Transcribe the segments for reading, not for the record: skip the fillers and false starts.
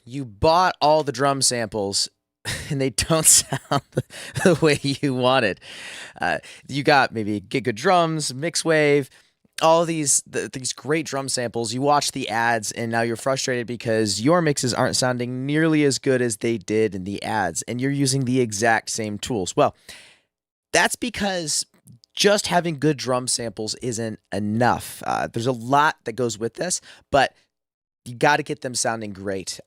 you bought all the drum samples and they don't sound the way you wanted. You got maybe GetGood drums, MixWave, all these great drum samples. You watch the ads and now you're frustrated because your mixes aren't sounding nearly as good as they did in the ads, and you're using the exact same tools. Well, that's because just having good drum samples isn't enough. There's a lot that goes with this, but you got to get them sounding great.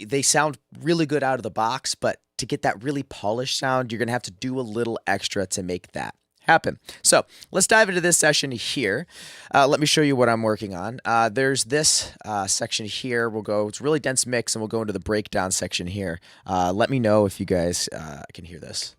They sound really good out of the box, but to get that really polished sound, you're going to have to do a little extra to make that happen. So let's dive into this session here. Let me show you what I'm working on. There's this section here. It's really dense mix, and we'll go into the breakdown section here. Let me know if you guys can hear this.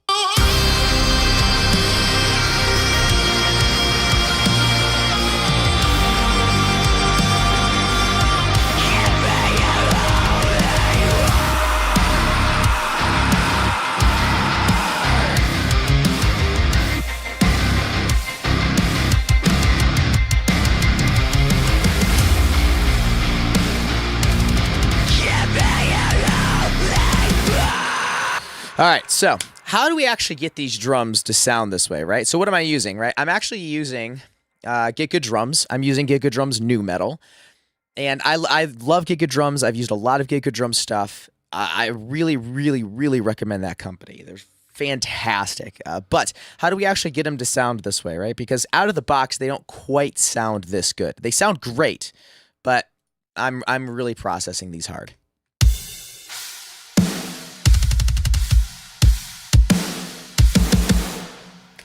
All right, so how do we actually get these drums to sound this way, right? So what am I using, right? I'm actually using GetGood drums. I'm using GetGood drums nu metal, and I love GetGood drums. I've used a lot of GetGood drum stuff. I really, really, really recommend that company. They're fantastic. But how do we actually get them to sound this way, right? Because out of the box, they don't quite sound this good. They sound great, but I'm really processing these hard.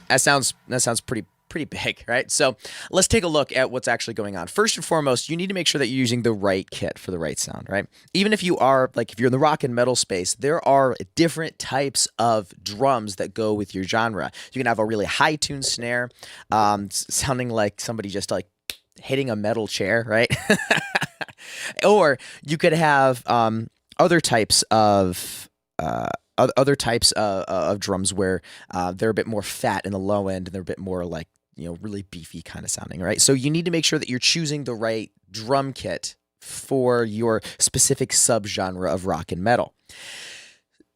That sounds pretty big, right? So let's take a look at what's actually going on. First and foremost, you need to make sure that you're using the right kit for the right sound, right? Even if you are, if you're in the rock and metal space, there are different types of drums that go with your genre. You can have a really high tuned snare, sounding like somebody just hitting a metal chair, right? Or you could have other types of drums where they're a bit more fat in the low end, and they're a bit more really beefy kind of sounding, right? So you need to make sure that you're choosing the right drum kit for your specific subgenre of rock and metal.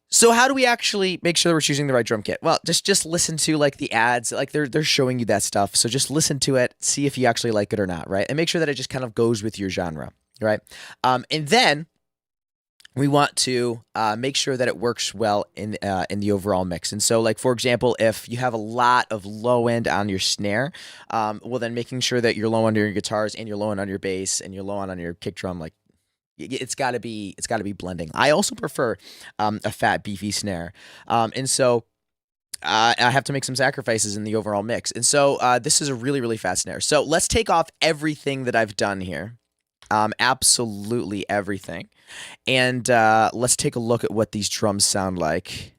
So how do we actually make sure that we're choosing the right drum kit? Well, just listen to the ads, they're showing you that stuff. So just listen to it, see if you actually like it or not, right? And make sure that it just kind of goes with your genre, right? And then we want to make sure that it works well in the overall mix. And so, for example, if you have a lot of low end on your snare, well, then making sure that you're low on your guitars and you're low on your bass and you're low on your kick drum, it's got to be blending. I also prefer a fat, beefy snare, and so I have to make some sacrifices in the overall mix. And so this is a really, really fat snare. So let's take off everything that I've done here. Absolutely everything. And let's take a look at what these drums sound like,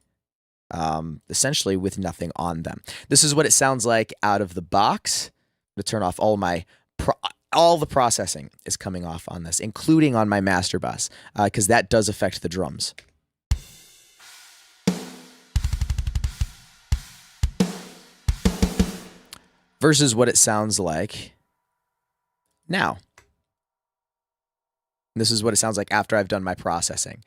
essentially with nothing on them. This is what it sounds like out of the box. I'm going to turn off all the processing is coming off on this, including on my master bus, because that does affect the drums. Versus what it sounds like now. This is what it sounds like after I've done my processing.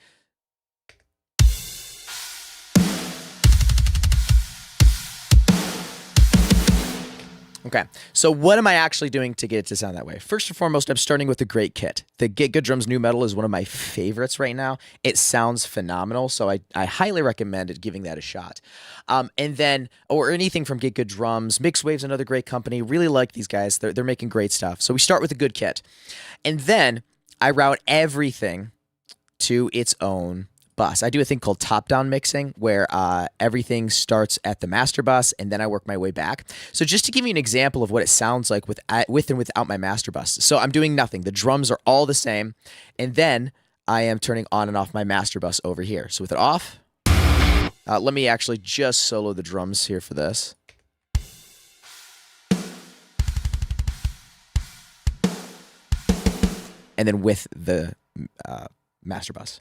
Okay, so what am I actually doing to get it to sound that way? First and foremost, I'm starting with a great kit. The GetGood drums nu metal is one of my favorites right now. It sounds phenomenal, so I highly recommend giving that a shot. And then, or anything from GetGood drums. MixWave's another great company. Really like these guys. They're making great stuff. So we start with a good kit. And then I route everything to its own bus. I do a thing called top-down mixing where everything starts at the master bus and then I work my way back. So just to give you an example of what it sounds like with and without my master bus. So I'm doing nothing. The drums are all the same, and then I am turning on and off my master bus over here. So with it off, let me actually just solo the drums here for this. And then with the master bus.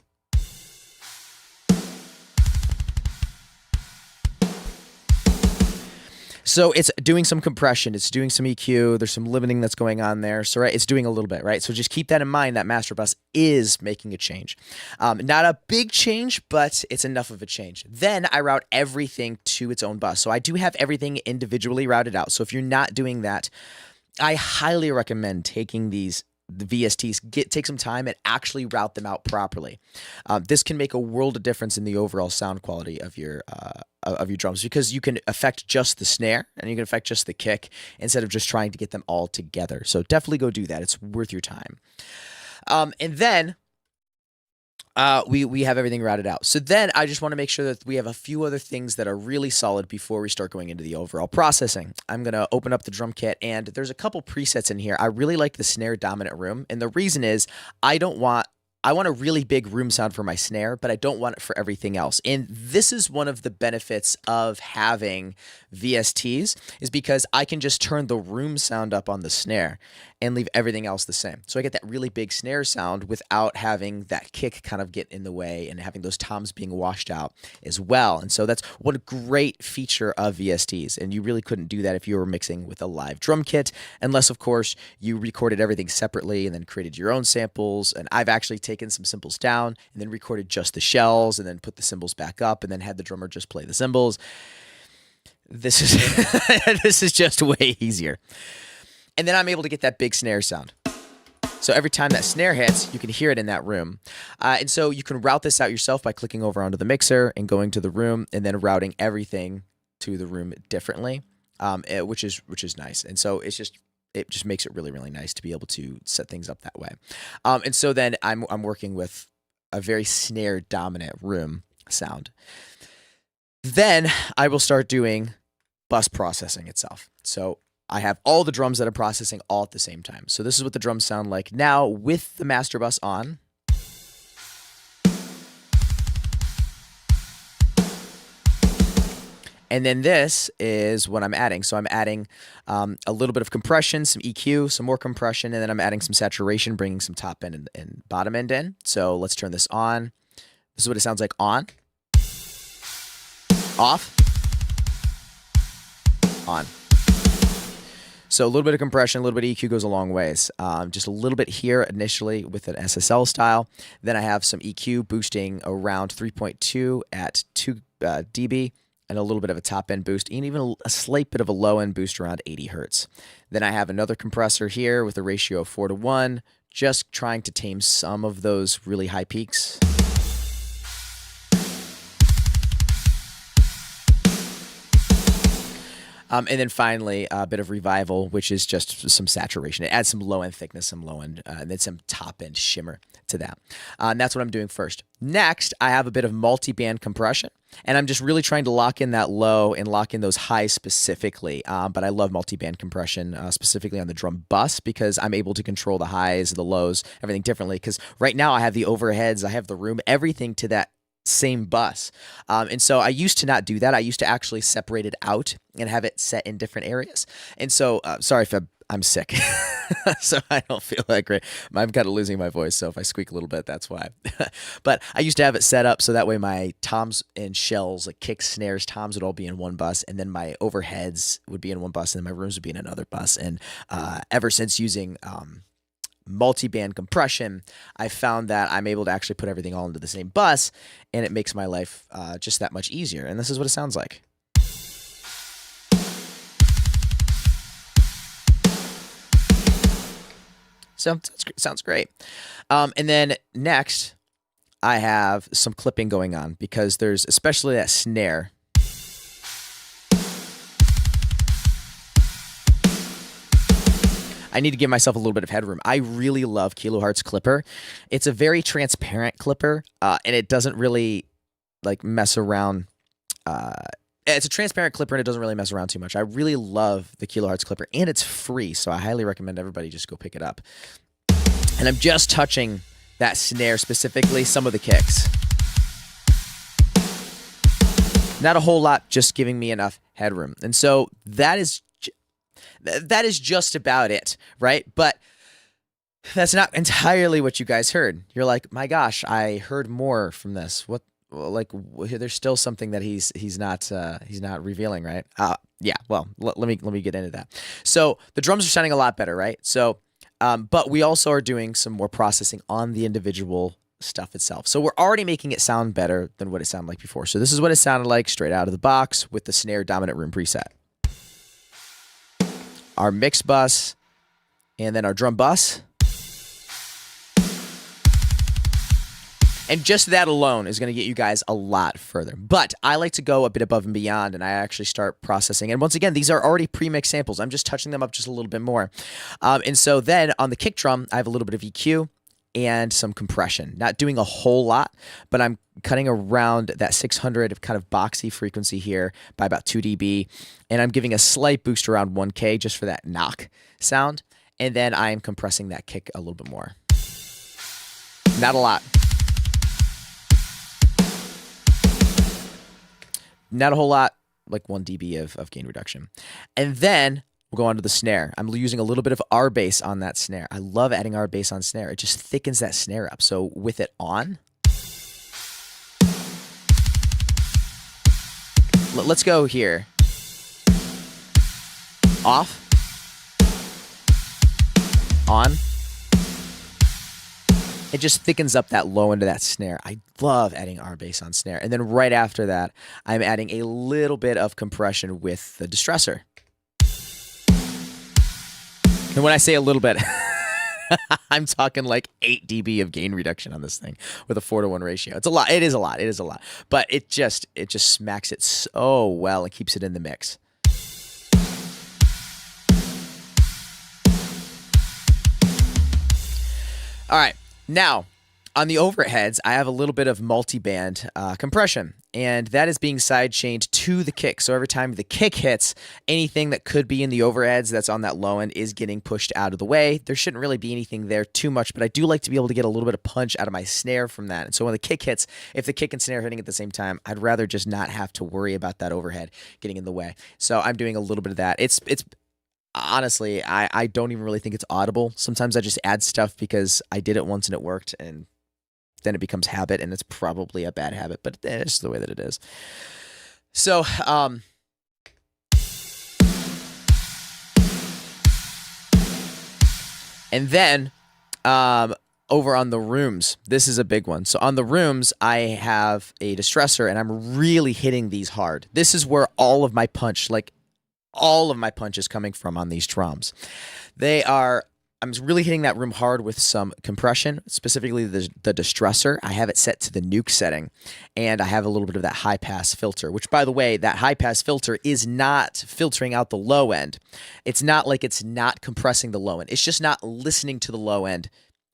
So it's doing some compression, it's doing some EQ, there's some limiting that's going on there. So right, it's doing a little bit, right? So just keep that in mind, that master bus is making a change. Not a big change, but it's enough of a change. Then I route everything to its own bus. So I do have everything individually routed out. So if you're not doing that, I highly recommend taking the VSTs, take some time and actually route them out properly. This can make a world of difference in the overall sound quality of your drums, because you can affect just the snare and you can affect just the kick instead of just trying to get them all together. So definitely go do that. It's worth your time. And then we have everything routed out. So then I just want to make sure that we have a few other things that are really solid before we start going into the overall processing. I'm going to open up the drum kit, and there's a couple presets in here. I really like the snare dominant room, and the reason is I want a really big room sound for my snare, but I don't want it for everything else. And this is one of the benefits of having VSTs, is because I can just turn the room sound up on the snare and leave everything else the same. So I get that really big snare sound without having that kick kind of get in the way and having those toms being washed out as well. And so that's one great feature of VSTs. And you really couldn't do that if you were mixing with a live drum kit, unless of course you recorded everything separately and then created your own samples. And I've actually taken some cymbals down and then recorded just the shells and then put the cymbals back up and then had the drummer just play the cymbals. This is this is just way easier. And then I'm able to get that big snare sound. So every time that snare hits, you can hear it in that room. And so you can route this out yourself by clicking over onto the mixer and going to the room and then routing everything to the room differently, which is nice. And so it just makes it really, really nice to be able to set things up that way. And so then I'm working with a very snare dominant room sound. Then I will start doing bus processing itself. So I have all the drums that are processing all at the same time. So this is what the drums sound like now with the master bus on. And then this is what I'm adding. So I'm adding a little bit of compression, some EQ, some more compression, and then I'm adding some saturation, bringing some top end and bottom end in. So let's turn this on. This is what it sounds like on, off, on. So a little bit of compression, a little bit of EQ goes a long ways. Just a little bit here initially with an SSL style. Then I have some EQ boosting around 3.2 at 2 dB. And a little bit of a top end boost, and even a slight bit of a low end boost around 80 hertz. Then I have another compressor here with a ratio of 4:1, just trying to tame some of those really high peaks. And then finally, a bit of revival, which is just some saturation. It adds some low-end thickness, some low-end, and then some top-end shimmer to that. And that's what I'm doing first. Next, I have a bit of multi-band compression, and I'm just really trying to lock in that low and lock in those highs specifically. But I love multi-band compression, specifically on the drum bus, because I'm able to control the highs, the lows, everything differently. Because right now I have the overheads, I have the room, everything to that same bus. And so I used to not do that. I used to actually separate it out and have it set in different areas. And so, sorry if I'm sick, so I don't feel that great. I'm kind of losing my voice, so if I squeak a little bit, that's why. But I used to have it set up so that way my toms and shells, like kicks, snares, toms would all be in one bus, and then my overheads would be in one bus, and then my rooms would be in another bus. And ever since using multi-band compression, I found that I'm able to actually put everything all into the same bus, and it makes my life just that much easier. And this is what it sounds like. So sounds great. And then next, I have some clipping going on, because there's especially that snare. I need to give myself a little bit of headroom. I really love Kilohertz clipper. It's a very transparent clipper, and it doesn't really like mess around. It's a transparent clipper, and it doesn't really mess around too much. I really love the Kilohertz clipper, and it's free, so I highly recommend everybody just go pick it up. And I'm just touching that snare, specifically some of the kicks. Not a whole lot, just giving me enough headroom. And so that is just about it, right? But that's not entirely what you guys heard. You're like, my gosh, I heard more from this. like there's still something that he's not revealing, right? Yeah. Well, let me get into that. So the drums are sounding a lot better, right? So, but we also are doing some more processing on the individual stuff itself. So we're already making it sound better than what it sounded like before. So this is what it sounded like straight out of the box with the snare dominant room preset. Our mix bus, and then our drum bus. And just that alone is going to get you guys a lot further. But I like to go a bit above and beyond, and I actually start processing. And once again, these are already pre-mixed samples. I'm just touching them up just a little bit more. And so then on the kick drum, I have a little bit of EQ and some compression. Not doing a whole lot, but I'm cutting around that 600 kind of boxy frequency here by about 2 dB. And I'm giving a slight boost around 1K just for that knock sound. And then I am compressing that kick a little bit more. Not a lot. Not a whole lot, like 1 dB of gain reduction. And then we'll go on to the snare. I'm using a little bit of R bass on that snare. I love adding R bass on snare. It just thickens that snare up. So with it on, let's go here. Off. On. It just thickens up that low end of that snare. I love adding R bass on snare. And then right after that, I'm adding a little bit of compression with the distressor. And when I say a little bit, I'm talking like 8 dB of gain reduction on this thing with a 4-to-1 ratio. It's a lot. It is a lot. It is a lot. But it just smacks it so well and keeps it in the mix. All right. Now, on the overheads, I have a little bit of multi-band compression, and that is being side-chained to the kick. So every time the kick hits, anything that could be in the overheads that's on that low end is getting pushed out of the way. There shouldn't really be anything there too much, but I do like to be able to get a little bit of punch out of my snare from that. And so when the kick hits, if the kick and snare are hitting at the same time, I'd rather just not have to worry about that overhead getting in the way. So I'm doing a little bit of that. It's honestly, I don't even really think it's audible. Sometimes I just add stuff because I did it once and it worked, and then it becomes habit, and it's probably a bad habit, but it's the way that it is. So, and then over on the rooms, this is a big one. So on the rooms, I have a distressor, and I'm really hitting these hard. This is where all of my punch, like all of my punch is coming from on these drums. I'm really hitting that room hard with some compression, specifically the distressor. I have it set to the nuke setting, and I have a little bit of that high-pass filter, which, by the way, that high-pass filter is not filtering out the low end. It's not like it's not compressing the low end. It's just not listening to the low end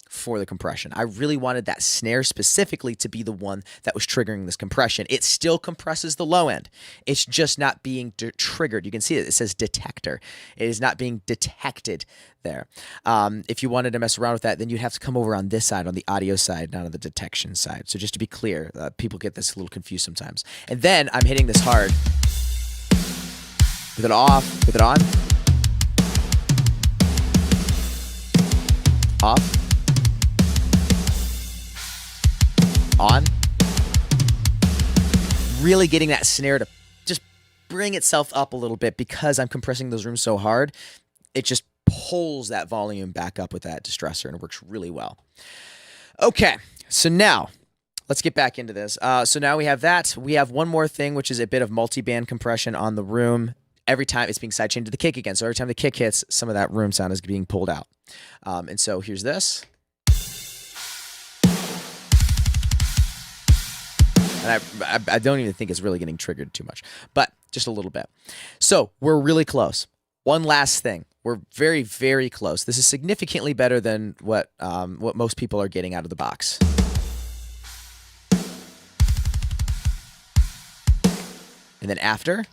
for the compression. I really wanted that snare specifically to be the one that was triggering this compression. It still compresses the low end. It's just not being triggered. You can see it. It says detector. It is not being detected there. If you wanted to mess around with that, then you'd have to come over on this side, on the audio side, not on the detection side. So just to be clear, people get this a little confused sometimes. And then I'm hitting this hard with it off, with it on, off, on, really getting that snare to just bring itself up a little bit because I'm compressing those rooms so hard. It just pulls that volume back up with that distressor, and it works really well. Okay, so now let's get back into this. So now we have that. We have one more thing, which is a bit of multi-band compression on the room. Every time it's being sidechained to the kick again. So every time the kick hits, some of that room sound is being pulled out. And so here's this. And I don't even think it's really getting triggered too much, but just a little bit. So we're really close. One last thing. We're very, very close. This is significantly better than what most people are getting out of the box. And then after.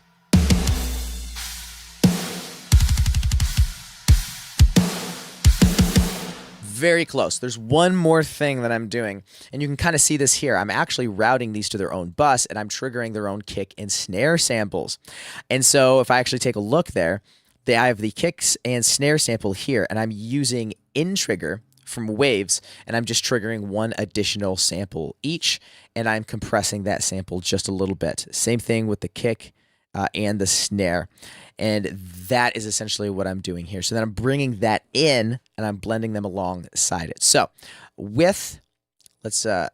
Very close. There's one more thing that I'm doing, and you can kind of see this here. I'm actually routing these to their own bus, and I'm triggering their own kick and snare samples. And so if I actually take a look there, I have the kicks and snare sample here, and I'm using in trigger from waves, and I'm just triggering one additional sample each, and I'm compressing that sample just a little bit. Same thing with the kick and the snare. And that is essentially what I'm doing here. So then I'm bringing that in and I'm blending them alongside it. So with, let's have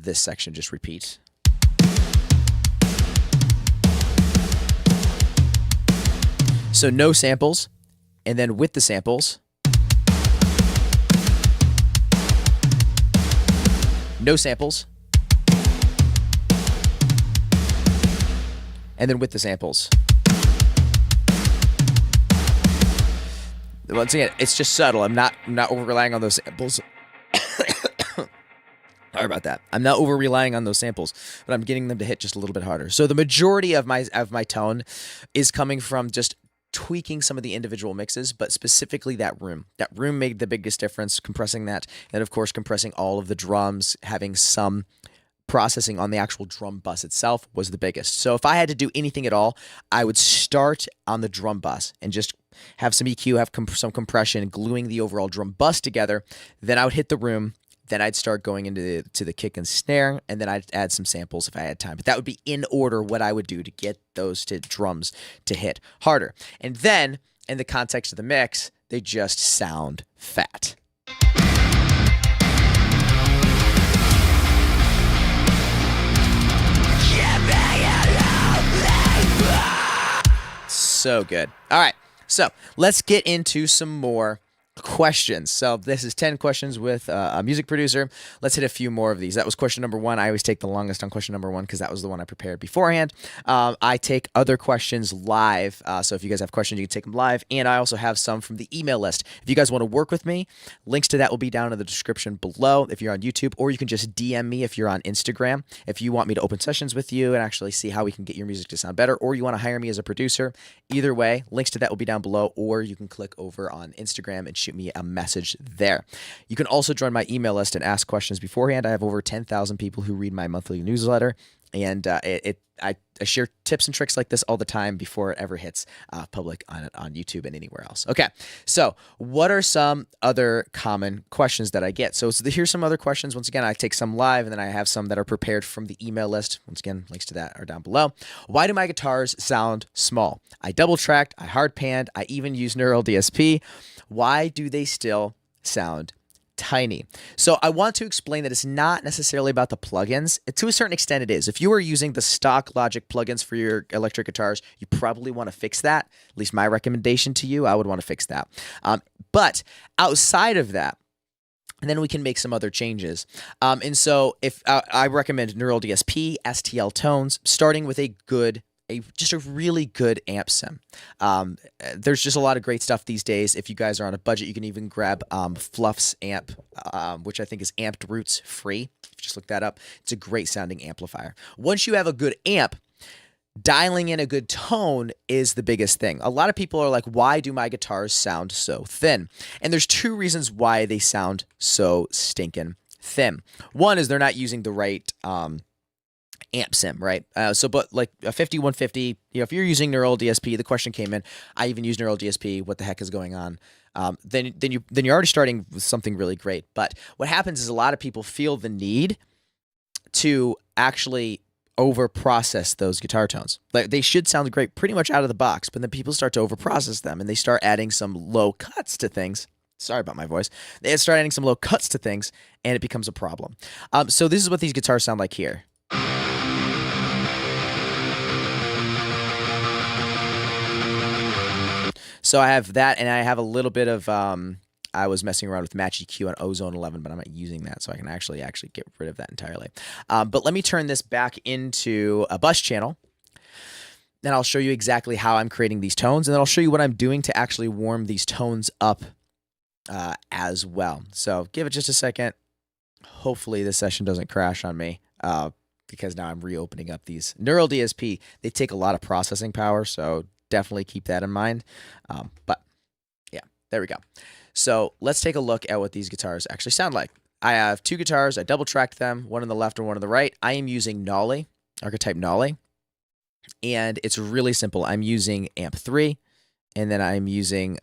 this section just repeat. So no samples, and then with the samples, no samples, and then with the samples. Once again, it's just subtle. I'm not over relying on those samples. Sorry about that. I'm not over relying on those samples, but I'm getting them to hit just a little bit harder. So the majority of my tone is coming from just tweaking some of the individual mixes, but specifically that room. That room made the biggest difference, compressing that, and of course compressing all of the drums, having some processing on the actual drum bus itself was the biggest. So if I had to do anything at all, I would start on the drum bus and just have some EQ, have some compression, gluing the overall drum bus together. Then I would hit the room. Then I'd start going into the kick and snare, and then I'd add some samples if I had time. But that would be in order what I would do to get those drums to hit harder. And then, in the context of the mix, they just sound fat. So good. All right, so let's get into some more questions. So this is 10 questions with a music producer. Let's hit a few more of these. That was question number 1. I always take the longest on question number 1 because that was the one I prepared beforehand. I take other questions live. So if you guys have questions, you can take them live. And I also have some from the email list. If you guys want to work with me, links to that will be down in the description below if you're on YouTube, or you can just DM me if you're on Instagram. If you want me to open sessions with you and actually see how we can get your music to sound better, or you want to hire me as a producer, either way, links to that will be down below, or you can click over on Instagram and shoot me a message there. You can also join my email list and ask questions beforehand. I have over 10,000 people who read my monthly newsletter, and I share tips and tricks like this all the time before it ever hits public on YouTube and anywhere else. Okay, so what are some other common questions that I get? So here's some other questions. Once again, I take some live, and then I have some that are prepared from the email list. Once again, links to that are down below. Why do my guitars sound small? I double tracked, I hard panned, I even use Neural DSP. Why do they still sound tiny? So I want to explain that it's not necessarily about the plugins. To a certain extent, it is. If you are using the stock Logic plugins for your electric guitars, you probably want to fix that. At least my recommendation to you, I would want to fix that. But outside of that, and then we can make some other changes. And so if I recommend Neural DSP, STL tones, starting with just a really good amp sim. There's just a lot of great stuff these days. If you guys are on a budget, you can even grab Fluff's amp, which I think is Amped Roots free. Just look that up. It's a great sounding amplifier. Once you have a good amp, dialing in a good tone is the biggest thing. A lot of people are like, why do my guitars sound so thin? And there's 2 reasons why they sound so stinking thin. One is they're not using the right amp sim, right? But like a 5150, if you're using Neural DSP, the question came in, I even use Neural DSP, what the heck is going on? Then you're already starting with something really great. But what happens is a lot of people feel the need to actually over-process those guitar tones. Like they should sound great pretty much out of the box, but then people start to over-process them, and they start adding some low cuts to things. Sorry about my voice. They start adding some low cuts to things, and it becomes a problem. So this is what these guitars sound like here. So I have that, and I have a little bit of, I was messing around with Match EQ on Ozone 11, but I'm not using that, so I can actually get rid of that entirely. But let me turn this back into a bus channel, and I'll show you exactly how I'm creating these tones, and then I'll show you what I'm doing to actually warm these tones up as well. So give it just a second. Hopefully this session doesn't crash on me, because now I'm reopening up these. Neural DSP, they take a lot of processing power, so definitely keep that in mind. But yeah, there we go. So let's take a look at what these guitars actually sound like. I have 2 guitars. I double tracked them, one on the left and one on the right. I am using Nolly, Archetype Nolly, and it's really simple. I'm using Amp 3, and then I'm using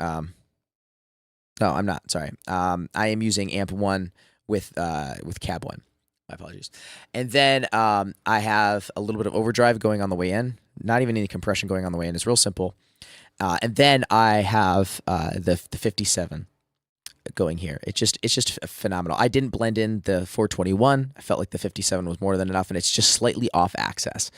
No, I'm not. Sorry. I am using amp 1 with cab 1. My apologies. And then I have a little bit of overdrive going on the way in. Not even any compression going on the way in. It's real simple. And then I have the 57 going here. It's just phenomenal. I didn't blend in the 421. I felt like the 57 was more than enough, and it's just slightly off access.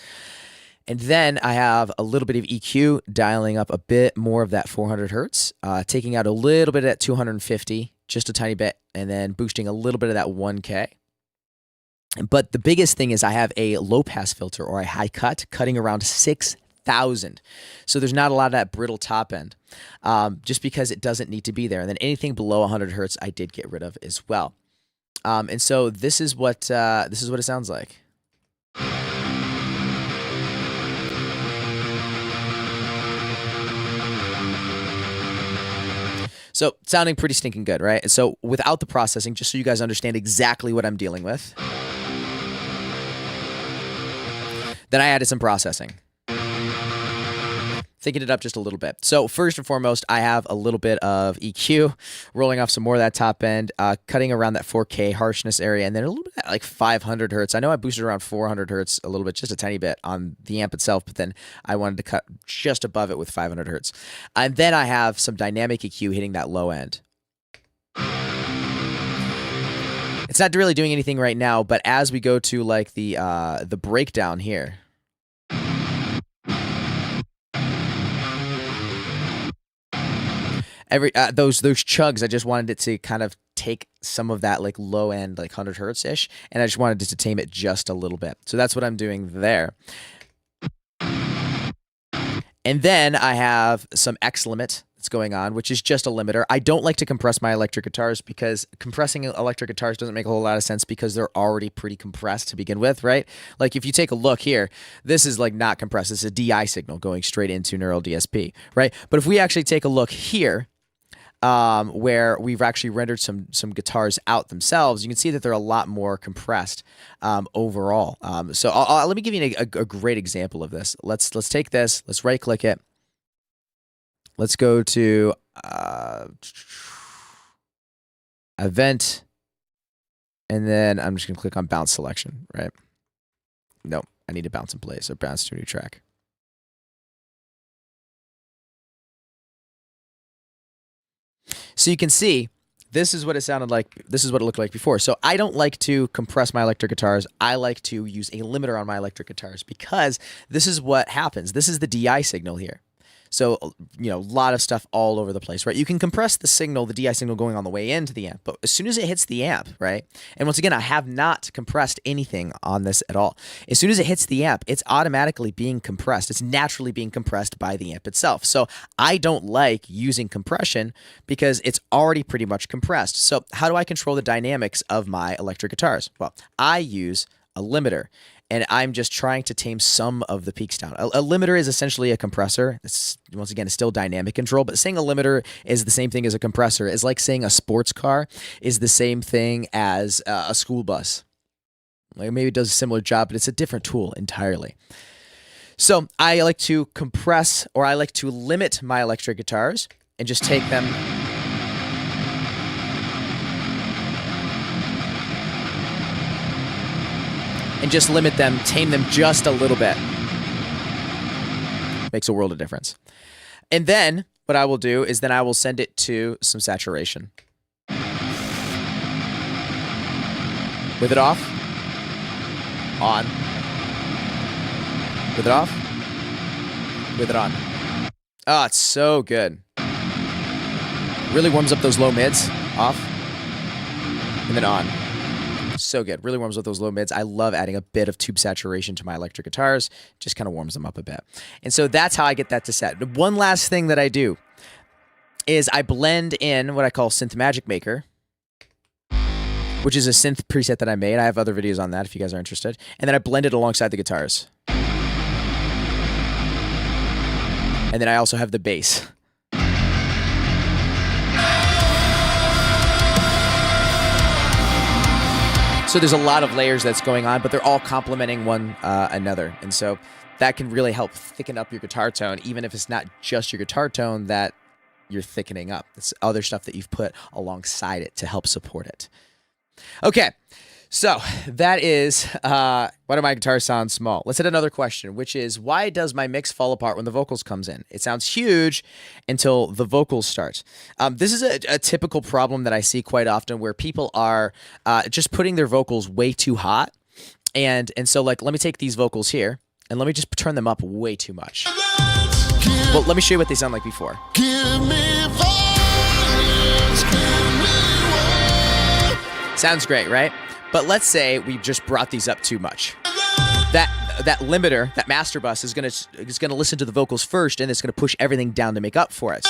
And then I have a little bit of EQ, dialing up a bit more of that 400 hertz, taking out a little bit of that 250, just a tiny bit, and then boosting a little bit of that 1K. But the biggest thing is I have a low-pass filter or a high cut, cutting around 6,000. So there's not a lot of that brittle top end, just because it doesn't need to be there. And then anything below 100 hertz, I did get rid of as well. And so this is what it sounds like. So sounding pretty stinking good, right? And so without the processing, just so you guys understand exactly what I'm dealing with, then I added some processing, thinking it up just a little bit. So first and foremost, I have a little bit of EQ, rolling off some more of that top end, cutting around that 4K harshness area, and then a little bit like 500 hertz. I know I boosted around 400 hertz a little bit, just a tiny bit on the amp itself, but then I wanted to cut just above it with 500 hertz. And then I have some dynamic EQ hitting that low end. It's not really doing anything right now, but as we go to like the breakdown here, those chugs, I just wanted it to kind of take some of that like low end, like 100 hertz ish, and I just wanted it to tame it just a little bit. So that's what I'm doing there. And then I have some X limit that's going on, which is just a limiter. I don't like to compress my electric guitars because compressing electric guitars doesn't make a whole lot of sense because they're already pretty compressed to begin with, right? Like if you take a look here, this is like not compressed. It's a DI signal going straight into Neural DSP, right? But if we actually take a look here, where we've actually rendered some guitars out themselves, you can see that they're a lot more compressed overall. So let me give you a great example of this. Let's take this. Let's right click it. Let's go to event, and then I'm just gonna click on bounce selection. Right? Nope, I need to bounce in place or bounce to a new track. So you can see, this is what it sounded like. This is what it looked like before. So I don't like to compress my electric guitars. I like to use a limiter on my electric guitars because this is what happens. This is the DI signal here. So, you know, a lot of stuff all over the place, right? You can compress the signal, the DI signal going on the way into the amp, but as soon as it hits the amp, right? And once again, I have not compressed anything on this at all. As soon as it hits the amp, it's automatically being compressed. It's naturally being compressed by the amp itself. So I don't like using compression because it's already pretty much compressed. So how do I control the dynamics of my electric guitars? Well, I use a limiter, and I'm just trying to tame some of the peaks down. A limiter is essentially a compressor. It's, once again, it's still dynamic control, but saying a limiter is the same thing as a compressor. It's like saying a sports car is the same thing as a school bus. Like maybe it does a similar job, but it's a different tool entirely. So I like to compress, or I like to limit my electric guitars and just take them and just limit them, tame them just a little bit. Makes a world of difference. And then what I will do is then I will send it to some saturation. With it off, on. With it off, with it on. Oh, it's so good. Really warms up those low mids, off, and then on. So good. Really warms up those low mids. I love adding a bit of tube saturation to my electric guitars. Just kind of warms them up a bit. And so that's how I get that to set. One last thing that I do is I blend in what I call Synth Magic Maker, which is a synth preset that I made. I have other videos on that if you guys are interested. And then I blend it alongside the guitars. And then I also have the bass. So there's a lot of layers that's going on, but they're all complementing one another. And so that can really help thicken up your guitar tone, even if it's not just your guitar tone that you're thickening up. It's other stuff that you've put alongside it to help support it. Okay, so that is why do my guitars sound small? Let's hit another question, which is why does my mix fall apart when the vocals comes in? It sounds huge until the vocals start. This is a typical problem that I see quite often where people are just putting their vocals way too hot. And so like, let me take these vocals here and let me just turn them up way too much. Well, let me show you what they sound like before. Sounds great, right? But let's say we just brought these up too much. That limiter, that master bus is gonna listen to the vocals first, and it's gonna push everything down to make up for it.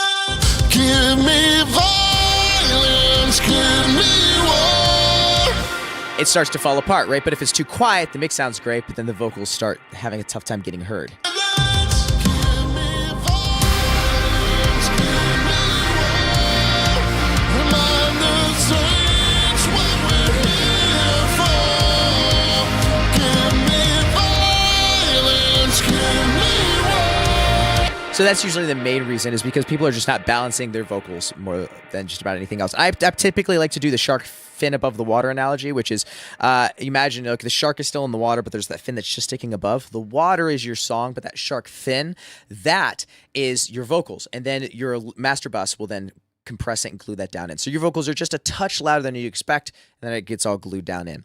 Give me violence, give me war. It starts to fall apart, right? But if it's too quiet, the mix sounds great, but then the vocals start having a tough time getting heard. So that's usually the main reason, is because people are just not balancing their vocals more than just about anything else. I typically like to do the shark fin above the water analogy, which is, imagine the shark is still in the water, but there's that fin that's just sticking above. The water is your song, but that shark fin, that is your vocals. And then your master bus will then compress it and glue that down in. So your vocals are just a touch louder than you expect, and then it gets all glued down in.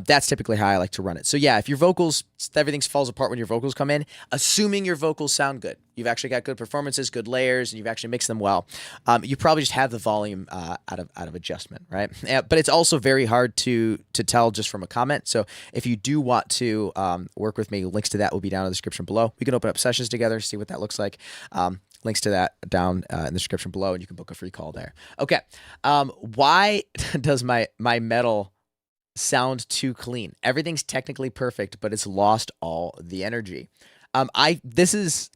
That's typically how I like to run it. So yeah, if your vocals, everything falls apart when your vocals come in, assuming your vocals sound good, you've actually got good performances, good layers, and you've actually mixed them well, you probably just have the volume out of adjustment, right? But it's also very hard to tell just from a comment. So if you do want to work with me, links to that will be down in the description below. We can open up sessions together, see what that looks like. Links to that down in the description below, and you can book a free call there. Okay, why does my metal sound too clean? Everything's technically perfect, but it's lost all the energy. This is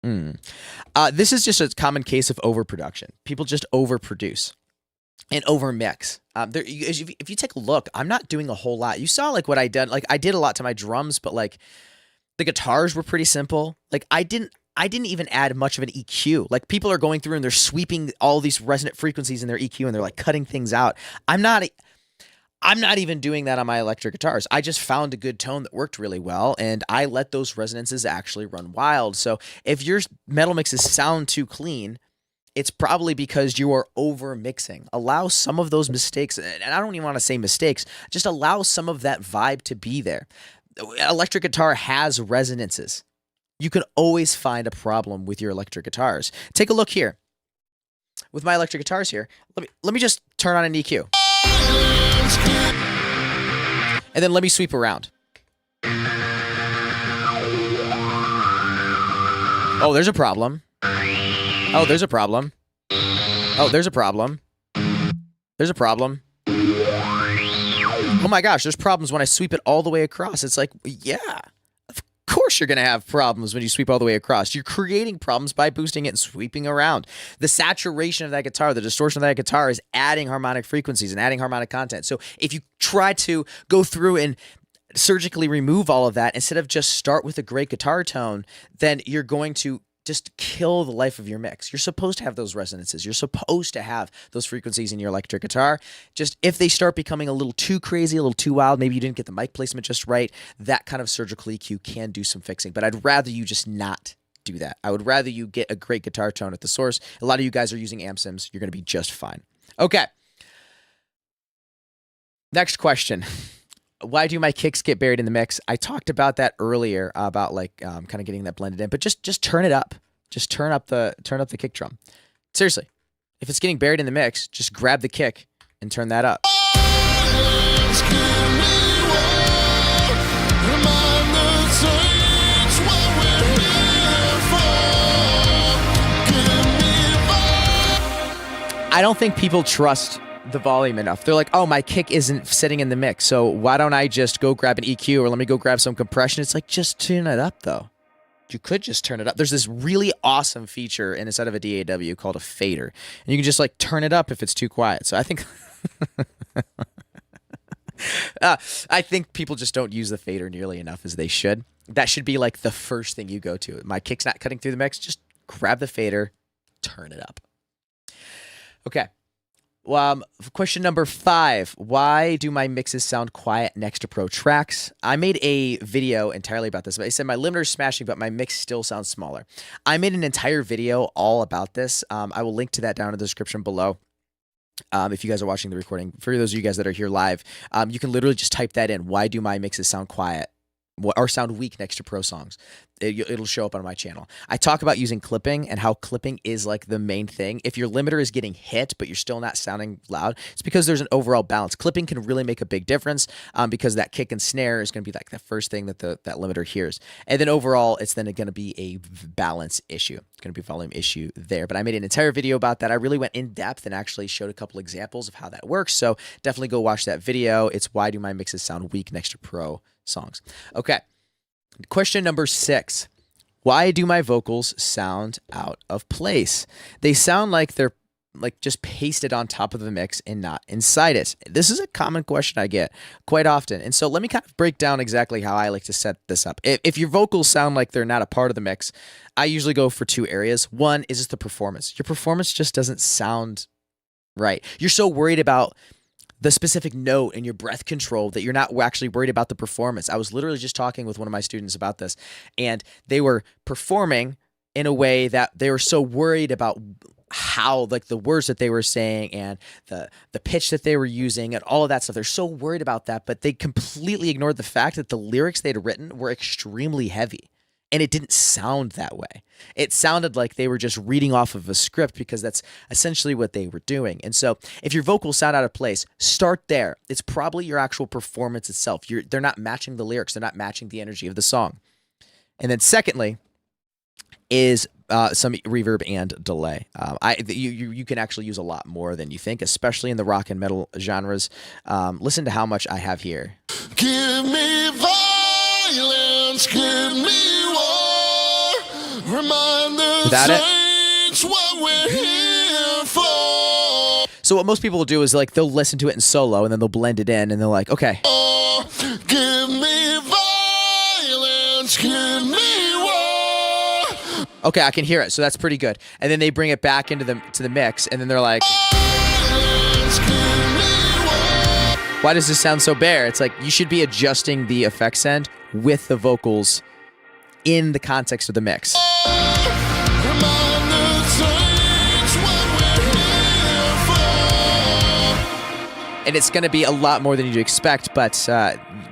just a common case of overproduction. People just overproduce and overmix. If you take a look, I'm not doing a whole lot. You saw like what I did. Like I did a lot to my drums, but like the guitars were pretty simple. Like I didn't even add much of an EQ. Like people are going through and they're sweeping all these resonant frequencies in their EQ and they're like cutting things out. I'm not even doing that on my electric guitars. I just found a good tone that worked really well, and I let those resonances actually run wild. So if your metal mixes sound too clean, it's probably because you are over mixing. Allow some of those mistakes, and I don't even want to say mistakes, just allow some of that vibe to be there. Electric guitar has resonances. You can always find a problem with your electric guitars. Take a look here. With my electric guitars here, let me just turn on an EQ. And then let me sweep around. Oh, there's a problem. Oh, there's a problem. Oh, there's a problem. There's a problem. Oh my gosh, there's problems when I sweep it all the way across. It's like, yeah. Of course you're going to have problems when you sweep all the way across. You're creating problems by boosting it and sweeping around. The saturation of that guitar, the distortion of that guitar is adding harmonic frequencies and adding harmonic content. So if you try to go through and surgically remove all of that instead of just start with a great guitar tone, then you're going to just kill the life of your mix. You're supposed to have those resonances. You're supposed to have those frequencies in your electric guitar. Just if they start becoming a little too crazy, a little too wild, maybe you didn't get the mic placement just right, that kind of surgical EQ can do some fixing. But I'd rather you just not do that. I would rather you get a great guitar tone at the source. A lot of you guys are using amp sims. You're going to be just fine. Okay. Next question. Why do my kicks get buried in the mix? I talked about that earlier about like kind of getting that blended in, but just turn it up. Just turn up the kick drum. Seriously, if it's getting buried in the mix, just grab the kick and turn that up. I don't think people trust the volume enough. They're like, oh, my kick isn't sitting in the mix, so why don't I just go grab an EQ or let me go grab some compression? It's like, just turn it up though. You could just turn it up. There's this really awesome feature inside of a DAW called a fader, and you can just like turn it up if it's too quiet. So I think I think people just don't use the fader nearly enough as they should. That should be like the first thing you go to. My kick's not cutting through the mix. Just grab the fader, turn it up. Okay. Question number 5. Why do my mixes sound quiet next to pro tracks? I made a video entirely about this. I said my limiter is smashing, but my mix still sounds smaller. I made an entire video all about this. I will link to that down in the description below. If you guys are watching the recording, for those of you guys that are here live, you can literally just type that in. Why do my mixes sound quiet or sound weak next to pro songs? It'll show up on my channel. I talk about using clipping and how clipping is like the main thing. If your limiter is getting hit, but you're still not sounding loud, it's because there's an overall balance. Clipping can really make a big difference because that kick and snare is going to be like the first thing that that limiter hears. And then overall, it's then going to be a balance issue. It's going to be a volume issue there. But I made an entire video about that. I really went in depth and actually showed a couple examples of how that works. So definitely go watch that video. It's why do my mixes sound weak next to pro songs? Okay. Question number 6. Why do my vocals sound out of place? They sound like they're like just pasted on top of the mix and not inside it. This is a common question I get quite often. And so let me kind of break down exactly how I like to set this up. If your vocals sound like they're not a part of the mix, I usually go for 2 areas. One is just the performance. Your performance just doesn't sound right. You're so worried about the specific note and your breath control that you're not actually worried about the performance. I was literally just talking with one of my students about this, and they were performing in a way that they were so worried about how, like, the words that they were saying and the pitch that they were using and all of that stuff. They're so worried about that, but they completely ignored the fact that the lyrics they'd written were extremely heavy. And it didn't sound that way. It sounded like they were just reading off of a script because that's essentially what they were doing. And so if your vocals sound out of place, start there. It's probably your actual performance itself. They're not matching the lyrics. They're not matching the energy of the song. And then secondly is some reverb and delay. You can actually use a lot more than you think, especially in the rock and metal genres. Listen to how much I have here. Give me violence, give me without it. What we're here for. So what most people will do is like they'll listen to it in solo and then they'll blend it in and they're like, okay. Give me violence, give me war. Okay, I can hear it, so that's pretty good. And then they bring it back into the mix and then they're like, Violence, give me war. why does this sound so bare? It's like you should be adjusting the effects end with the vocals in the context of the mix. And it's going to be a lot more than you'd expect, but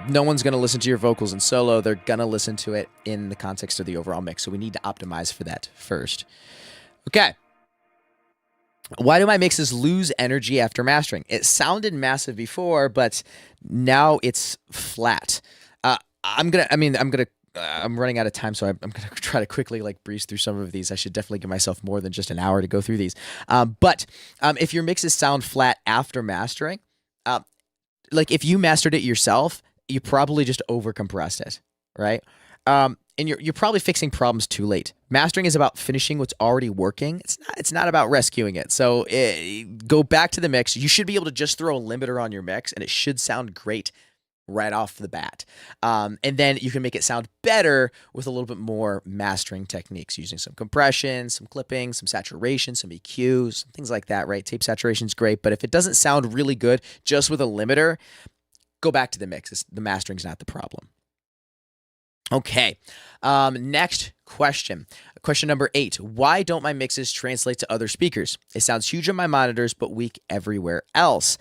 no one's going to listen to your vocals in solo. They're going to listen to it in the context of the overall mix. So we need to optimize for that first. Okay. Why do my mixes lose energy after mastering? It sounded massive before, but now it's flat. I'm running out of time, so I'm going to try to quickly breeze through some of these. I should definitely give myself more than just an hour to go through these. But if your mixes sound flat after mastering, like if you mastered it yourself, you probably just overcompressed it, right? And you're probably fixing problems too late. Mastering is about finishing what's already working. It's not about rescuing it. So go back to the mix. You should be able to just throw a limiter on your mix, and it should sound great right off the bat. And then you can make it sound better with a little bit more mastering techniques, using some compression, some clipping, some saturation, some EQ, some things like that, right? Tape saturation is great, but if it doesn't sound really good just with a limiter, go back to the mix. The mastering's not the problem. Okay, next question. Question number 8. Why don't my mixes translate to other speakers? It sounds huge on my monitors, but weak everywhere else.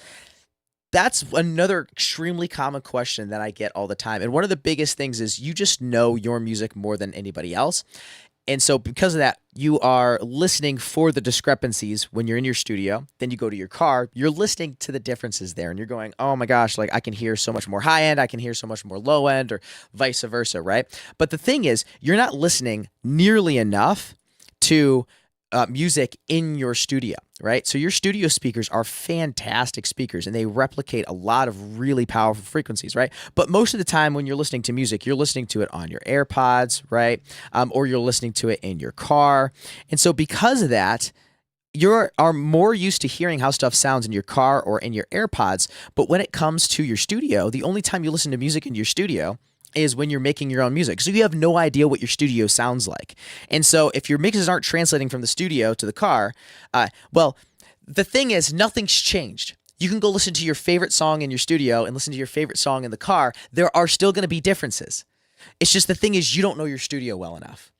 That's another extremely common question that I get all the time. And one of the biggest things is you just know your music more than anybody else. And so because of that, you are listening for the discrepancies when you're in your studio. Then you go to your car, you're listening to the differences there. And you're going, oh my gosh, I can hear so much more high end. I can hear so much more low end, or vice versa, right? But the thing is, you're not listening nearly enough to music in your studio, right? So your studio speakers are fantastic speakers and they replicate a lot of really powerful frequencies, right? But most of the time when you're listening to music, you're listening to it on your AirPods, right? Or you're listening to it in your car. And so because of that, you are more used to hearing how stuff sounds in your car or in your AirPods. But when it comes to your studio, the only time you listen to music in your studio is when you're making your own music. So you have no idea what your studio sounds like. And so if your mixes aren't translating from the studio to the car, well, the thing is, nothing's changed. You can go listen to your favorite song in your studio and listen to your favorite song in the car. There are still going to be differences. It's just the thing is, you don't know your studio well enough.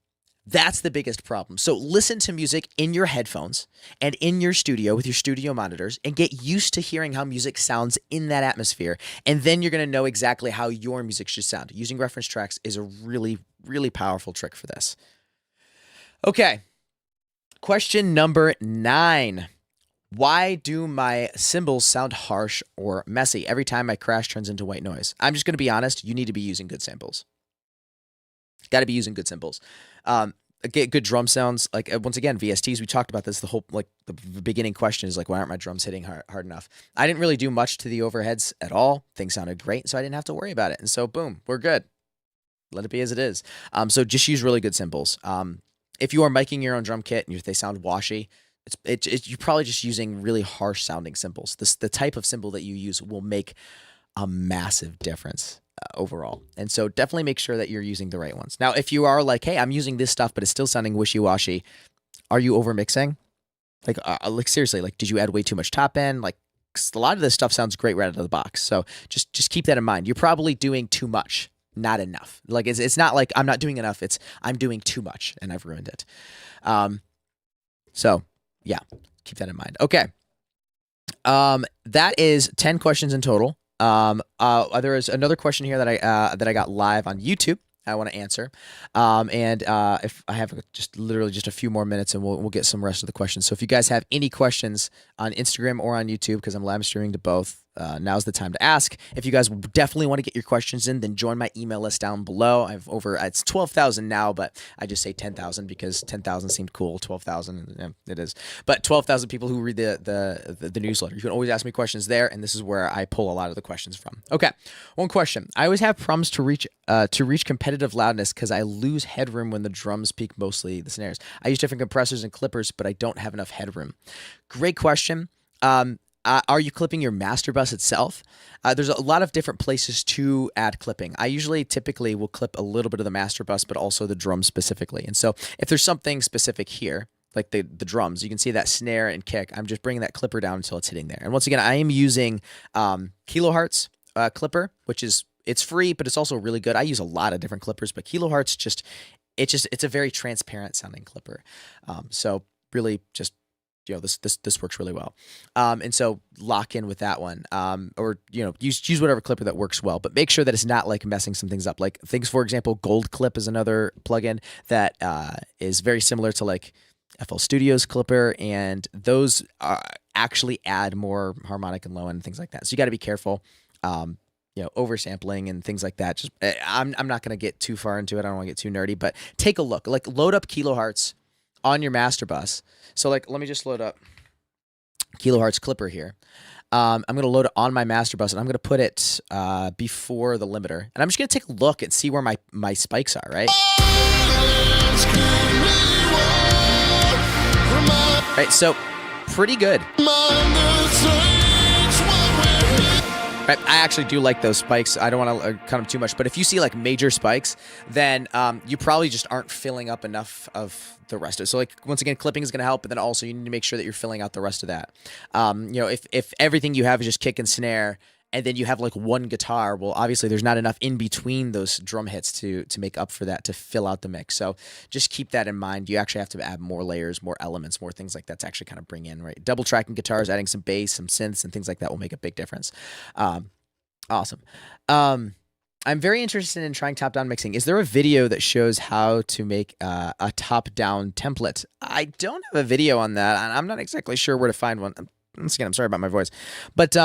That's the biggest problem. So listen to music in your headphones and in your studio with your studio monitors and get used to hearing how music sounds in that atmosphere. And then you're going to know exactly how your music should sound. Using reference tracks is a really, really powerful trick for this. Okay. Question number 9. Why do my cymbals sound harsh or messy? Every time I crash turns into white noise. I'm just going to be honest. You need to be using good cymbals. Got to be using good cymbals. Get good drum sounds. Like once again, VSTs. We talked about this. The whole the beginning question is like, why aren't my drums hitting hard enough? I didn't really do much to the overheads at all. Things sounded great, so I didn't have to worry about it. And so boom, we're good. Let it be as it is. So just use really good cymbals. If you are miking your own drum kit and they sound washy, you're probably just using really harsh sounding cymbals. The type of cymbal that you use will make a massive difference overall. And so definitely make sure that you're using the right ones. Now, if you are like, hey, I'm using this stuff, but it's still sounding wishy-washy, are you over mixing? Like seriously, like, did you add way too much top end? Like, 'cause a lot of this stuff sounds great right out of the box. So just keep that in mind. You're probably doing too much, not enough. Like it's not like I'm not doing enough. It's I'm doing too much and I've ruined it. So yeah, keep that in mind. Okay. That is 10 questions in total. There is another question here that I got live on YouTube. I want to answer. If I have literally just a few more minutes and we'll get some rest of the questions. So if you guys have any questions on Instagram or on YouTube, because I'm live streaming to both, now's the time to ask. If you guys definitely want to get your questions in, then join my email list down below. It's 12,000 now, but I just say 10,000 because 10,000 seemed cool. 12,000, it is. But 12,000 people who read the newsletter. You can always ask me questions there, and this is where I pull a lot of the questions from. Okay, one question. I always have problems to reach competitive loudness because I lose headroom when the drums peak mostly the snares. I use different compressors and clippers, but I don't have enough headroom. Great question. Are you clipping your master bus itself? There's a lot of different places to add clipping. I typically will clip a little bit of the master bus, but also the drum specifically. And so if there's something specific here, like the drums, you can see that snare and kick. I'm just bringing that clipper down until it's hitting there. And once again, I am using Kilohertz clipper, it's free, but it's also really good. I use a lot of different clippers, but Kilohertz it's a very transparent sounding clipper. So really just, this works really well. And so lock in with that one. Or, use whatever clipper that works well, but make sure that it's not like messing some things up. Like things, for example, Gold Clip is another plugin that is very similar to like FL Studio's clipper, and those actually add more harmonic and low end and things like that. So you got to be careful. Oversampling and things like that. I'm not going to get too far into it. I don't want to get too nerdy, but take a look. Like load up Kilohertz on your master bus. So like, let me just load up Kilohertz clipper here. I'm going to load it on my master bus and I'm going to put it before the limiter. And I'm just going to take a look and see where my spikes are, right? Right, so pretty good. Right, I actually do like those spikes. I don't want to cut them too much, but if you see like major spikes, then you probably just aren't filling up enough of the rest of it. So like, once again, clipping is going to help, but then also you need to make sure that you're filling out the rest of that. If everything you have is just kick and snare, and then you have like one guitar, well, obviously there's not enough in between those drum hits to make up for that, to fill out the mix. So just keep that in mind. You actually have to add more layers, more elements, more things like that to actually kind of bring in, right? Double tracking guitars, adding some bass, some synths, and things like that will make a big difference. Awesome. I'm very interested in trying top-down mixing. Is there a video that shows how to make a top-down template? I don't have a video on that. I'm not exactly sure where to find one. Once again, I'm sorry about my voice. But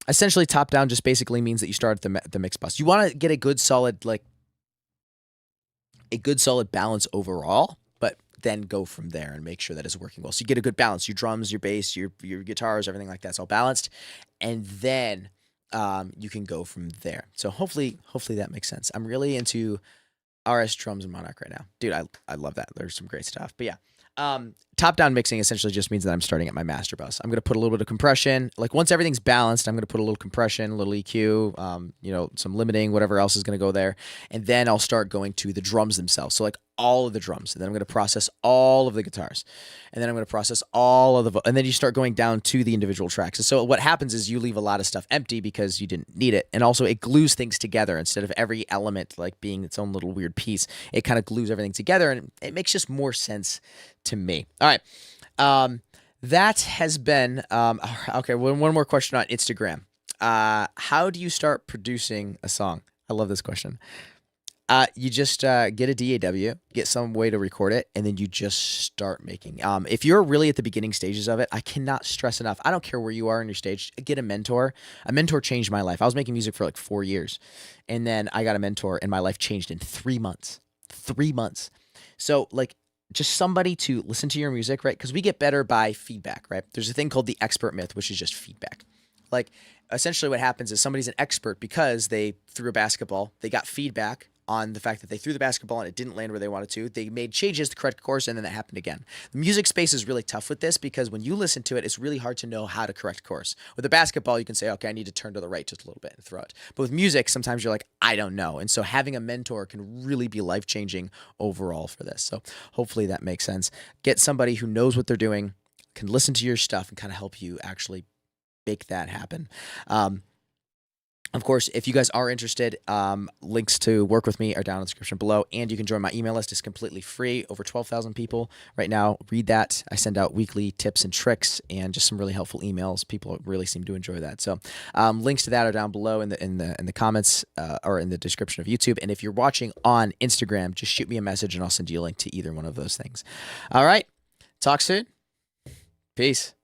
essentially, top-down just basically means that you start at the mix bus. You want to get a good solid balance overall, but then go from there and make sure that it's working well. So you get a good balance. Your drums, your bass, your guitars, everything like that's all balanced. And then you can go from there. So hopefully that makes sense. I'm really into RS drums and Monarch right now. Dude, I love that. There's some great stuff. But yeah, top-down mixing essentially just means that I'm starting at my master bus. I'm going to put a little bit of compression. Like once everything's balanced, I'm going to put a little compression, a little EQ, some limiting, whatever else is going to go there. And then I'll start going to the drums themselves. So like all of the drums. And then I'm going to process all of the guitars. And then I'm going to process all of and then you start going down to the individual tracks. And so what happens is you leave a lot of stuff empty because you didn't need it. And also it glues things together instead of every element like being its own little weird piece. It kind of glues everything together and it makes just more sense to me. All right. That has been, okay, one more question on Instagram. How do you start producing a song? I love this question. You just get a DAW, get some way to record it, and then you just start making. If you're really at the beginning stages of it, I cannot stress enough. I don't care where you are in your stage. Get a mentor. A mentor changed my life. I was making music for like 4 years, and then I got a mentor, and my life changed in 3 months. 3 months. So like just somebody to listen to your music, right? Because we get better by feedback, right? There's a thing called the expert myth, which is just feedback. Like essentially what happens is somebody's an expert because they threw a basketball, they got feedback on the fact that they threw the basketball and it didn't land where they wanted to. They made changes to correct course, and then that happened again. The music space is really tough with this because when you listen to it, it's really hard to know how to correct course. With a basketball, you can say, okay, I need to turn to the right just a little bit and throw it. But with music, sometimes you're like, I don't know. And so having a mentor can really be life-changing overall for this. So hopefully that makes sense. Get somebody who knows what they're doing, can listen to your stuff, and kind of help you actually make that happen. Of course, if you guys are interested, links to work with me are down in the description below, and you can join my email list. It's completely free. Over 12,000 people right now read that. I send out weekly tips and tricks and just some really helpful emails. People really seem to enjoy that. So links to that are down below in the comments or in the description of YouTube. And if you're watching on Instagram, just shoot me a message and I'll send you a link to either one of those things. All right. Talk soon. Peace.